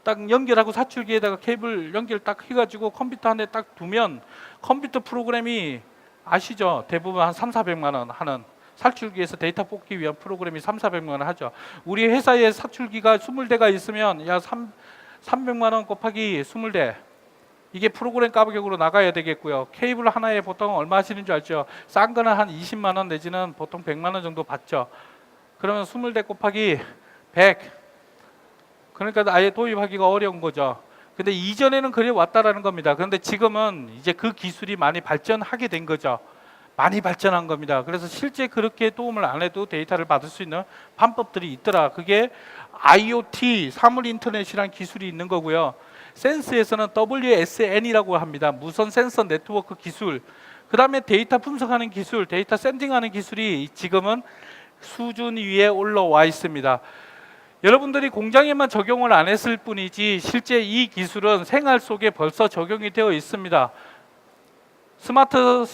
딱 연결하고 사출기에다가 케이블 연결 딱 해가지고 컴퓨터 안에 딱 두면 컴퓨터 프로그램이, 아시죠? 대부분 한 3,400만 원 하는, 사출기에서 데이터 뽑기 위한 프로그램이 3,400만 원 하죠. 우리 회사에 사출기가 20대가 있으면 야 300만 원 곱하기 20대, 이게 프로그램 가격으로 나가야 되겠고요. 케이블 하나에 보통 얼마 하시는 줄 알죠? 싼 거는 한 20만 원 내지는 보통 100만 원 정도 받죠. 그러면 20대 곱하기 100, 그러니까 아예 도입하기가 어려운 거죠. 근데 이전에는 그래 왔다라는 겁니다. 그런데 지금은 이제 그 기술이 많이 발전하게 된 거죠. 많이 발전한 겁니다. 그래서 실제 그렇게 도움을 안 해도 데이터를 받을 수 있는 방법들이 있더라. 그게 IoT, 사물 인터넷이라는 기술이 있는 거고요. 센스에서는 WSN이라고 합니다. 무선 센서 네트워크 기술. 그 다음에 데이터 분석하는 기술, 데이터 샌딩하는 기술이 지금은 수준 위에 올라와 있습니다. 여러분들이 공장에만 적용을 안 했을 뿐이지 실제 이 기술은 생활 속에 벌써 적용이 되어 있습니다. 스마트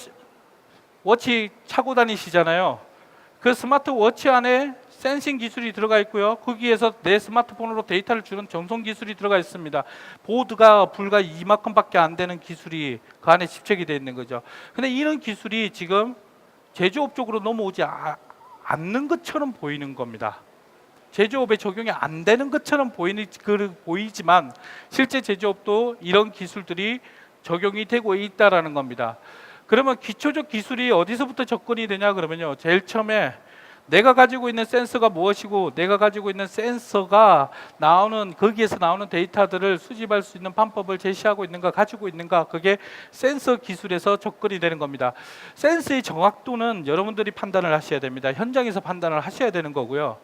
워치 차고 다니시잖아요. 그 스마트 워치 안에 센싱 기술이 들어가 있고요. 거기에서 내 스마트폰으로 데이터를 주는 전송 기술이 들어가 있습니다. 보드가 불과 이만큼밖에 안 되는 기술이 그 안에 집착이 되어 있는 거죠. 근데 이런 기술이 지금 제조업 쪽으로 넘어오지 않는 것처럼 보이는 겁니다. 제조업에 적용이 안 되는 것처럼 보이지만 실제 제조업도 이런 기술들이 적용이 되고 있다라는 겁니다. 그러면 기초적 기술이 어디서부터 접근이 되냐 그러면요, 제일 처음에 내가 가지고 있는 센서가 무엇이고 내가 가지고 있는 센서가 나오는 거기에서 나오는 데이터들을 수집할 수 있는 방법을 제시하고 있는가, 가지고 있는가, 그게 센서 기술에서 접근이 되는 겁니다. 센서의 정확도는 여러분들이 판단을 하셔야 됩니다. 현장에서 판단을 하셔야 되는 거고요.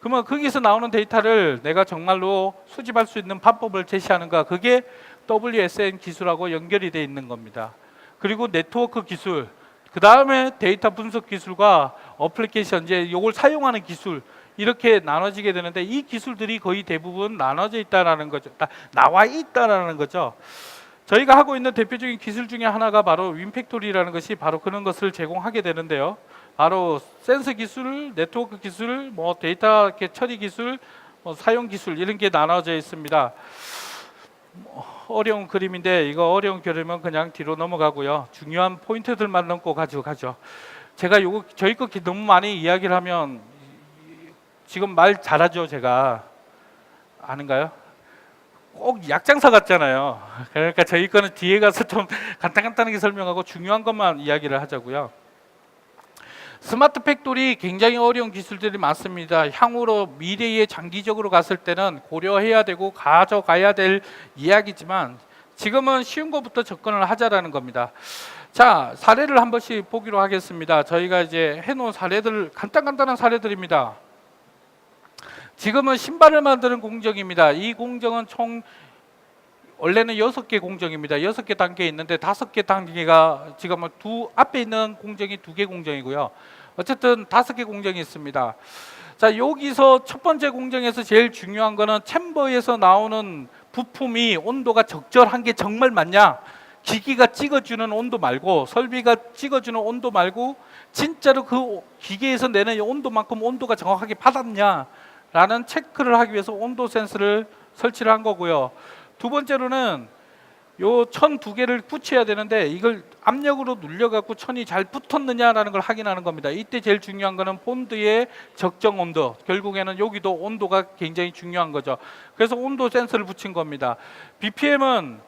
그러면 거기서 나오는 데이터를 내가 정말로 수집할 수 있는 방법을 제시하는가, 그게 WSN 기술하고 연결이 되어 있는 겁니다. 그리고 네트워크 기술, 그 다음에 데이터 분석 기술과 어플리케이션, 이제 이걸 사용하는 기술, 이렇게 나눠지게 되는데 이 기술들이 거의 대부분 나눠져 있다라는 거죠. 나와 있다라는 거죠. 저희가 하고 있는 대표적인 기술 중에 하나가 바로 윈팩토리라는 것이 바로 그런 것을 제공하게 되는데요. 바로 센서 기술, 네트워크 기술, 뭐 데이터 처리 기술, 사용 기술, 이런 게 나눠져 있습니다. 어려운 그림인데 이거 어려운 그림은 그냥 뒤로 넘어가고요. 중요한 포인트들만 넣고 가지고 가죠. 제가 요거 저희 거 너무 많이 이야기를 하면, 지금 말 잘하죠 제가? 아는가요? 꼭 약장사 같잖아요. 그러니까 저희 거는 뒤에 가서 좀 간단하게 설명하고 중요한 것만 이야기를 하자고요. 스마트 팩토리 굉장히 어려운 기술들이 많습니다. 향후로 미래에 장기적으로 갔을 때는 고려해야 되고 가져가야 될 이야기지만 지금은 쉬운 것부터 접근을 하자라는 겁니다. 자, 사례를 한 번씩 보기로 하겠습니다. 저희가 이제 해놓은 사례들, 간단한 사례들입니다. 지금은 신발을 만드는 공정입니다. 이 공정은 총 원래는 6개 공정입니다. 6개 단계 있는데 5개 단계가 지금 앞에 있는 공정이 2개 공정이고요. 어쨌든 5개 공정이 있습니다. 자, 여기서 첫 번째 공정에서 제일 중요한 거는 챔버에서 나오는 부품이 온도가 적절한 게 정말 맞냐? 기기가 찍어주는 온도 말고, 설비가 찍어주는 온도 말고 진짜로 그 기계에서 내는 온도만큼 온도가 정확하게 받았냐? 라는 체크를 하기 위해서 온도 센서를 설치를 한 거고요. 두 번째로는 요 천 2개를 붙여야 되는데 이걸 압력으로 눌려갖고 천이 잘 붙었느냐라는 걸 확인하는 겁니다. 이때 제일 중요한 거는 본드의 적정 온도, 결국에는 여기도 온도가 굉장히 중요한 거죠. 그래서 온도 센서를 붙인 겁니다. BPM은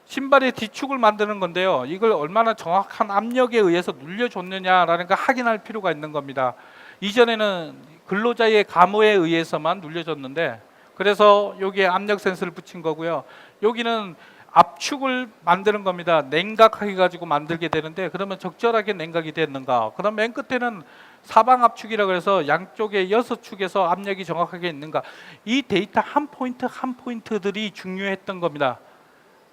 신발의 뒤축을 만드는 건데요, 이걸 얼마나 정확한 압력에 의해서 눌려줬느냐라는 걸 확인할 필요가 있는 겁니다. 이전에는 근로자의 감호에 의해서만 눌려줬는데, 그래서 여기에 압력 센서를 붙인 거고요. 여기는 압축을 만드는 겁니다. 냉각해 가지고 만들게 되는데, 그러면 적절하게 냉각이 됐는가? 그럼 맨 끝에는 사방 압축이라고 해서 양쪽에 6축에서 압력이 정확하게 있는가? 이 데이터 한 포인트 한 포인트들이 중요했던 겁니다.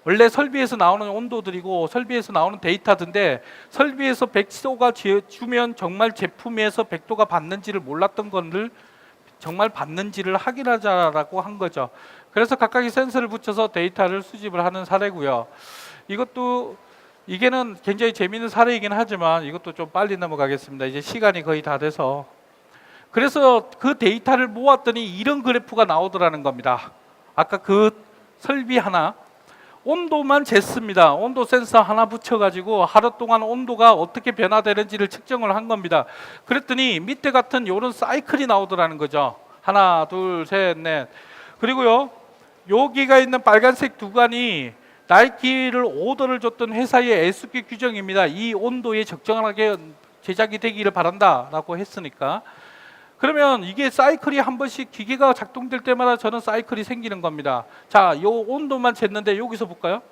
원래 설비에서 나오는 온도들이고 설비에서 나오는 데이터인데, 설비에서 100도가 주면 정말 제품에서 100도가 받는지를 몰랐던 것을 정말 받는지를 확인하자라고 한 거죠. 그래서 각각의 센서를 붙여서 데이터를 수집을 하는 사례고요. 이게는 굉장히 재미있는 사례이긴 하지만 이것도 좀 빨리 넘어가겠습니다. 이제 시간이 거의 다 돼서. 그래서 그 데이터를 모았더니 이런 그래프가 나오더라는 겁니다. 아까 그 설비 하나, 온도만 쟀습니다. 온도 센서 하나 붙여가지고 하루 동안 온도가 어떻게 변화되는지를 측정을 한 겁니다. 그랬더니 밑에 같은 이런 사이클이 나오더라는 거죠. 하나, 둘, 셋, 넷. 그리고요, 여기가 있는 빨간색 두간이 나이키를 오더를 줬던 회사의 SQ 규정입니다. 이 온도에 적정하게 제작이 되기를 바란다라고 했으니까. 그러면 이게 사이클이 한 번씩 기계가 작동될 때마다 저는 사이클이 생기는 겁니다. 자, 요 온도만 쟀는데 여기서 볼까요?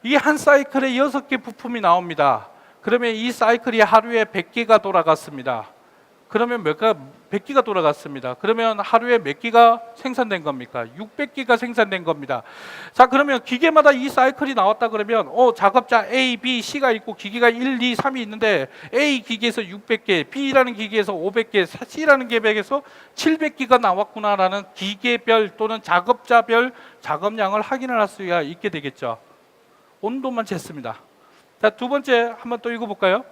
이 한 사이클에 6개 부품이 나옵니다. 그러면 이 사이클이 하루에 100개가 돌아갔습니다. 그러면 100개가 돌아갔습니다. 그러면 하루에 몇 개가 생산된 겁니까? 600개가 생산된 겁니다. 자, 그러면 기계마다 이 사이클이 나왔다 그러면 작업자 A, B, C가 있고 기계가 1, 2, 3이 있는데 A 기계에서 600개, B라는 기계에서 500개, C라는 기계에서 700개가 나왔구나라는 기계별 또는 작업자별 작업량을 확인을 할 수가 있게 되겠죠. 온도만 쟀습니다. 자, 두 번째 한번 또 읽어볼까요?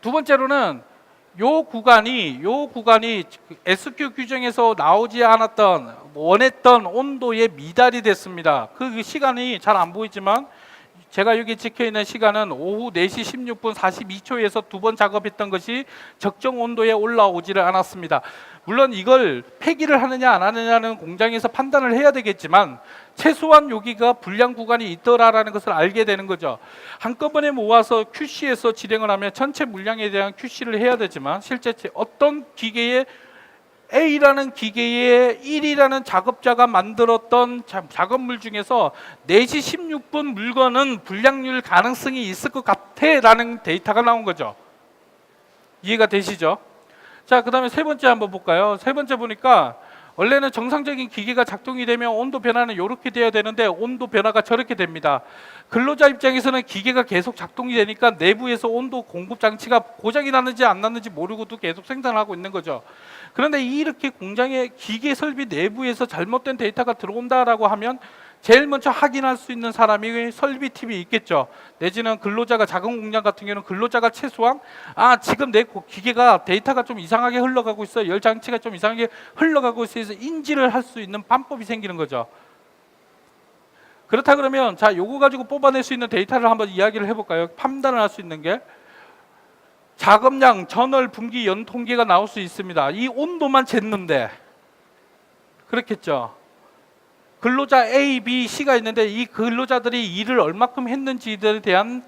두 번째로는 요 구간이 SQ 규정에서 나오지 않았던 원했던 온도에 미달이 됐습니다. 그 시간이 잘 안 보이지만 제가 여기 찍혀있는 시간은 오후 4시 16분 42초에서 2번 작업했던 것이 적정 온도에 올라오지를 않았습니다. 물론 이걸 폐기를 하느냐 안 하느냐는 공장에서 판단을 해야 되겠지만 최소한 여기가 불량 구간이 있더라라는 것을 알게 되는 거죠. 한꺼번에 모아서 QC에서 실행을 하면 전체 물량에 대한 QC를 해야 되지만 실제 어떤 기계에 A라는 기계에 1이라는 작업자가 만들었던 작업물 중에서 4시 16분 물건은 불량률 가능성이 있을 것 같아 라는 데이터가 나온 거죠. 이해가 되시죠? 자, 그 다음에 세 번째 한번 볼까요? 세 번째 보니까 원래는 정상적인 기계가 작동이 되면 온도 변화는 이렇게 돼야 되는데 온도 변화가 저렇게 됩니다. 근로자 입장에서는 기계가 계속 작동이 되니까 내부에서 온도 공급 장치가 고장이 났는지 안 났는지 모르고도 계속 생산하고 있는 거죠. 그런데 이렇게 공장의 기계 설비 내부에서 잘못된 데이터가 들어온다라고 하면 제일 먼저 확인할 수 있는 사람이 설비팀이 있겠죠. 내지는 근로자가, 작은 공장 같은 경우는 근로자가 최소한 지금 내 기계가 데이터가 좀 이상하게 흘러가고 있어, 열 장치가 좀 이상하게 흘러가고 있어서 인지를 할 수 있는 방법이 생기는 거죠. 그렇다 그러면 자, 요거 가지고 뽑아낼 수 있는 데이터를 한번 이야기를 해볼까요? 판단을 할 수 있는 게 작업량, 전월, 분기, 연 통계가 나올 수 있습니다. 이 온도만 쟀는데 그렇겠죠. 근로자 A, B, C가 있는데 이 근로자들이 일을 얼마큼 했는지에 대한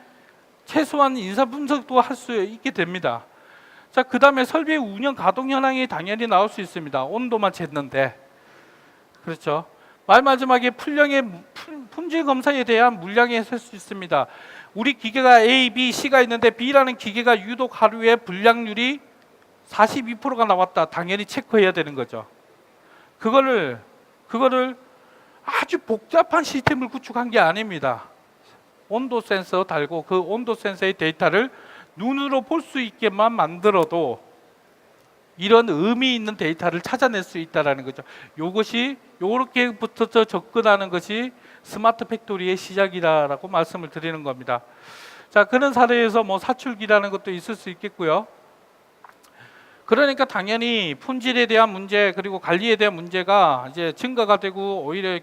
최소한 인사 분석도 할 수 있게 됩니다. 자, 그 다음에 설비의 운영 가동 현황이 당연히 나올 수 있습니다. 온도만 쟀는데. 그렇죠. 마지막에 품질 검사에 대한 물량이 셀 수 있습니다. 우리 기계가 A, B, C가 있는데 B라는 기계가 유독 하루에 불량률이 42%가 나왔다. 당연히 체크해야 되는 거죠. 그거를 아주 복잡한 시스템을 구축한 게 아닙니다. 온도 센서 달고 그 온도 센서의 데이터를 눈으로 볼 수 있게만 만들어도 이런 의미 있는 데이터를 찾아낼 수 있다는 거죠. 이것이 이렇게부터 접근하는 것이 스마트 팩토리의 시작이라고 말씀을 드리는 겁니다. 자, 그런 사례에서 뭐 사출기라는 것도 있을 수 있겠고요. 그러니까 당연히 품질에 대한 문제 그리고 관리에 대한 문제가 이제 증가가 되고 오히려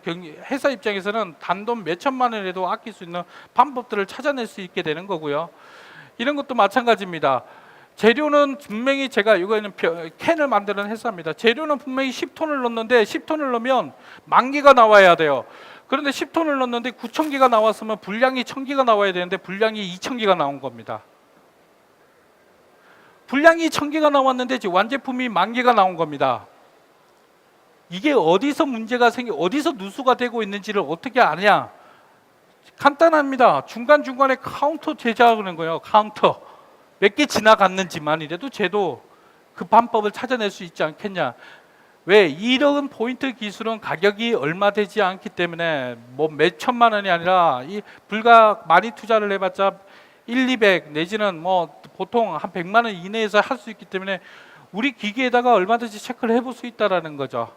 회사 입장에서는 단돈 몇 천만 원이라도 아낄 수 있는 방법들을 찾아낼 수 있게 되는 거고요. 이런 것도 마찬가지입니다. 재료는 분명히 제가 이거는 캔을 만드는 회사입니다. 재료는 분명히 10톤을 넣는데 10톤을 넣으면 10,000개가 나와야 돼요. 그런데 10톤을 넣는데 9,000개가 나왔으면 분량이 1,000개가 나와야 되는데 분량이 2,000개가 나온 겁니다. 분량이 1,000개가 나왔는데 완제품이 10,000개가 나온 겁니다. 이게 어디서 문제가 어디서 누수가 되고 있는지를 어떻게 아냐? 간단합니다. 중간중간에 카운터 제작하는 거예요. 카운터. 몇 개 지나갔는지만이라도 쟤도 그 방법을 찾아낼 수 있지 않겠냐. 왜? 이런 포인트 기술은 가격이 얼마 되지 않기 때문에 뭐 몇 천만 원이 아니라 불과 많이 투자를 해봤자 1, 200 내지는 뭐 보통 한 100만 원 이내에서 할 수 있기 때문에 우리 기기에다가 얼마든지 체크를 해볼 수 있다는 거죠.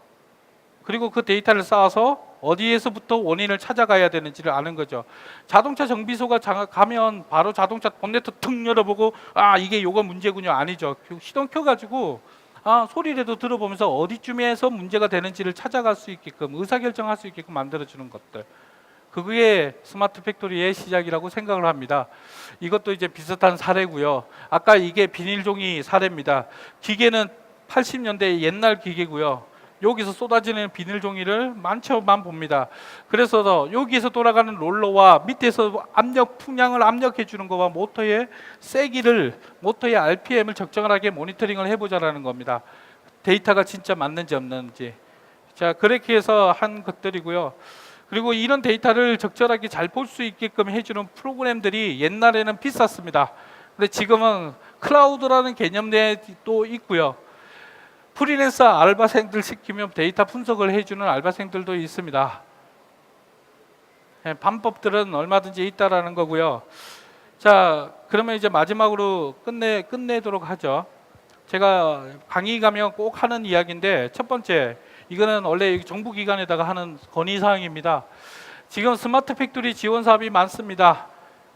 그리고 그 데이터를 쌓아서 어디에서부터 원인을 찾아가야 되는지를 아는 거죠. 자동차 정비소가 가면 바로 자동차 본네트 툭 열어보고 이게 요거 문제군요. 아니죠. 시동 켜가지고 소리라도 들어보면서 어디쯤에서 문제가 되는지를 찾아갈 수 있게끔 의사결정할 수 있게끔 만들어주는 것들. 그게 스마트 팩토리의 시작이라고 생각을 합니다. 이것도 이제 비슷한 사례고요. 아까 이게 비닐종이 사례입니다. 기계는 80년대 옛날 기계고요. 여기서 쏟아지는 비닐 종이를 많죠만 봅니다. 그래서 여기에서 돌아가는 롤러와 밑에서 풍량을 압력해 주는 거와 모터의 세기를, 모터의 RPM을 적정하게 모니터링을 해보자라는 겁니다. 데이터가 진짜 맞는지 없는지. 자, 그렇게 해서 한 것들이고요. 그리고 이런 데이터를 적절하게 잘 볼 수 있게끔 해주는 프로그램들이 옛날에는 비쌌습니다. 근데 지금은 클라우드라는 개념 내에 또 있고요. 프리랜서 알바생들 시키면 데이터 분석을 해주는 알바생들도 있습니다. 방법들은 얼마든지 있다라는 거고요. 자, 그러면 이제 마지막으로 끝내도록 하죠. 제가 강의 가면 꼭 하는 이야기인데 첫 번째, 이거는 원래 정부기관에다가 하는 건의사항입니다. 지금 스마트 팩토리 지원 사업이 많습니다.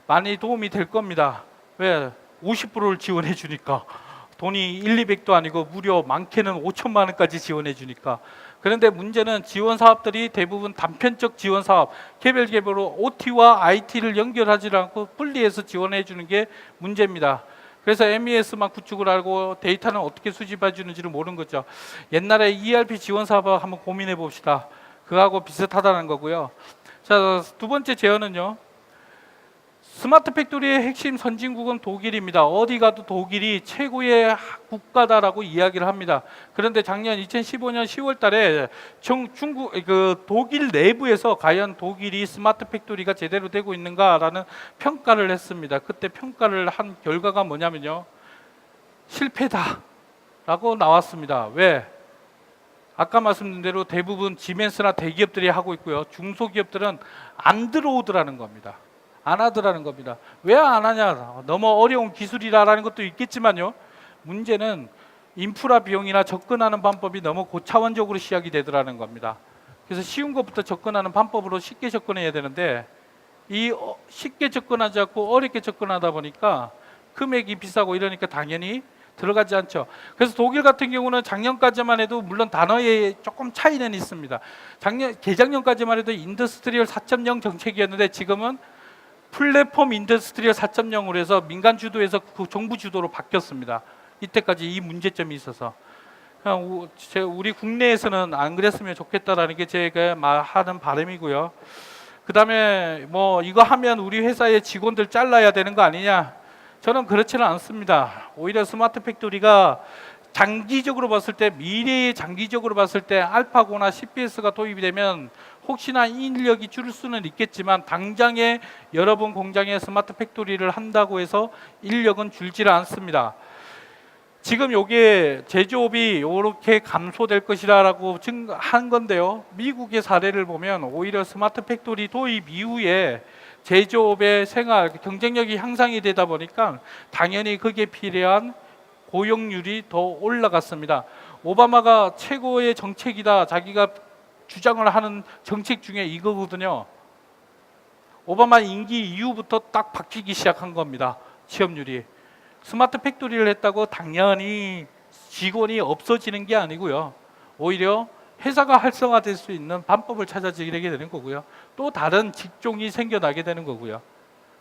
많이 도움이 될 겁니다. 왜? 50%를 지원해 주니까. 돈이 1, 200도 아니고 무려 많게는 5천만 원까지 지원해 주니까. 그런데 문제는 지원 사업들이 대부분 단편적 지원 사업, 개별개별로 OT와 IT를 연결하지 않고 분리해서 지원해 주는 게 문제입니다. 그래서 MES만 구축을 하고 데이터는 어떻게 수집해 주는지를 모르는 거죠. 옛날에 ERP 지원 사업 한번 고민해 봅시다. 그거하고 비슷하다는 거고요. 자, 두 번째 제언은요. 스마트 팩토리의 핵심 선진국은 독일입니다. 어디 가도 독일이 최고의 국가다라고 이야기를 합니다. 그런데 작년 2015년 10월 달에 중국 독일 내부에서 과연 독일이 스마트 팩토리가 제대로 되고 있는가라는 평가를 했습니다. 그때 평가를 한 결과가 뭐냐면요. 실패다라고 나왔습니다. 왜? 아까 말씀드린 대로 대부분 지멘스나 대기업들이 하고 있고요. 중소기업들은 안 들어오더라는 겁니다. 안 하더라는 겁니다. 왜 안 하냐? 너무 어려운 기술이라는 것도 있겠지만요. 문제는 인프라 비용이나 접근하는 방법이 너무 고차원적으로 시작이 되더라는 겁니다. 그래서 쉬운 것부터 접근하는 방법으로 쉽게 접근해야 되는데 쉽게 접근하지 않고 어렵게 접근하다 보니까 금액이 비싸고 이러니까 당연히 들어가지 않죠. 그래서 독일 같은 경우는 작년까지만 해도 물론 단어에 조금 차이는 있습니다. 재작년까지만 해도 인더스트리얼 4.0 정책이었는데 지금은 플랫폼 인더스트리얼 4.0으로 해서 민간 주도에서 그 정부 주도로 바뀌었습니다. 이때까지 이 문제점이 있어서 우리 국내에서는 안 그랬으면 좋겠다라는 게 제가 하는 바람이고요. 그 다음에 뭐 이거 하면 우리 회사의 직원들 잘라야 되는 거 아니냐? 저는 그렇지는 않습니다. 오히려 스마트 팩토리가 장기적으로 봤을 때 미래의 장기적으로 봤을 때 알파고나 CPS가 도입이 되면 혹시나 인력이 줄 수는 있겠지만 당장에 여러분 공장에 스마트 팩토리를 한다고 해서 인력은 줄지를 않습니다. 지금 요게 제조업이 이렇게 감소될 것이라고 한 건데요. 미국의 사례를 보면 오히려 스마트 팩토리 도입 이후에 제조업의 생활 경쟁력이 향상이 되다 보니까 당연히 거기에 필요한 고용률이 더 올라갔습니다. 오바마가 최고의 정책이다 자기가 주장을 하는 정책 중에 이거거든요. 오바마 임기 이후부터 딱 바뀌기 시작한 겁니다. 취업률이. 스마트 팩토리를 했다고 당연히 직원이 없어지는 게 아니고요. 오히려 회사가 활성화될 수 있는 방법을 찾아지게 되는 거고요. 또 다른 직종이 생겨나게 되는 거고요.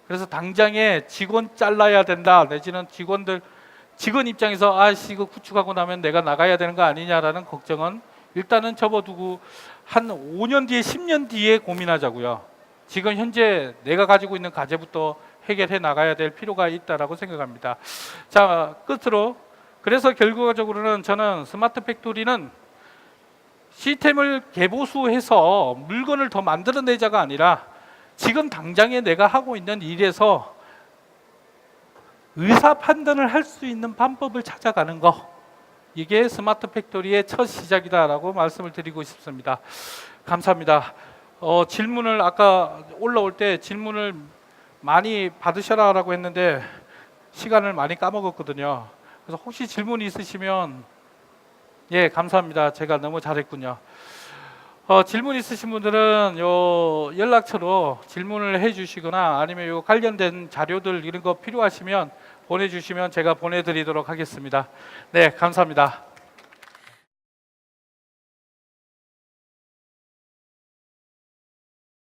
그래서 당장에 직원 잘라야 된다 내지는 직원 입장에서 이거 구축하고 나면 내가 나가야 되는 거 아니냐라는 걱정은 일단은 접어두고 한 5년 뒤에 10년 뒤에 고민하자고요. 지금 현재 내가 가지고 있는 과제부터 해결해 나가야 될 필요가 있다라고 생각합니다. 자, 끝으로 그래서 결과적으로는 저는 스마트 팩토리는 시스템을 개보수해서 물건을 더 만들어내자가 아니라 지금 당장에 내가 하고 있는 일에서 의사 판단을 할 수 있는 방법을 찾아가는 거, 이게 스마트 팩토리의 첫 시작이다라고 말씀을 드리고 싶습니다. 감사합니다. 질문을 아까 올라올 때 질문을 많이 받으셔라라고 했는데 시간을 많이 까먹었거든요. 그래서 혹시 질문이 있으시면 감사합니다. 제가 너무 잘했군요. 질문 있으신 분들은 요 연락처로 질문을 해주시거나 아니면 요 관련된 자료들 이런 거 필요하시면 보내주시면 제가 보내드리도록 하겠습니다. 네, 감사합니다.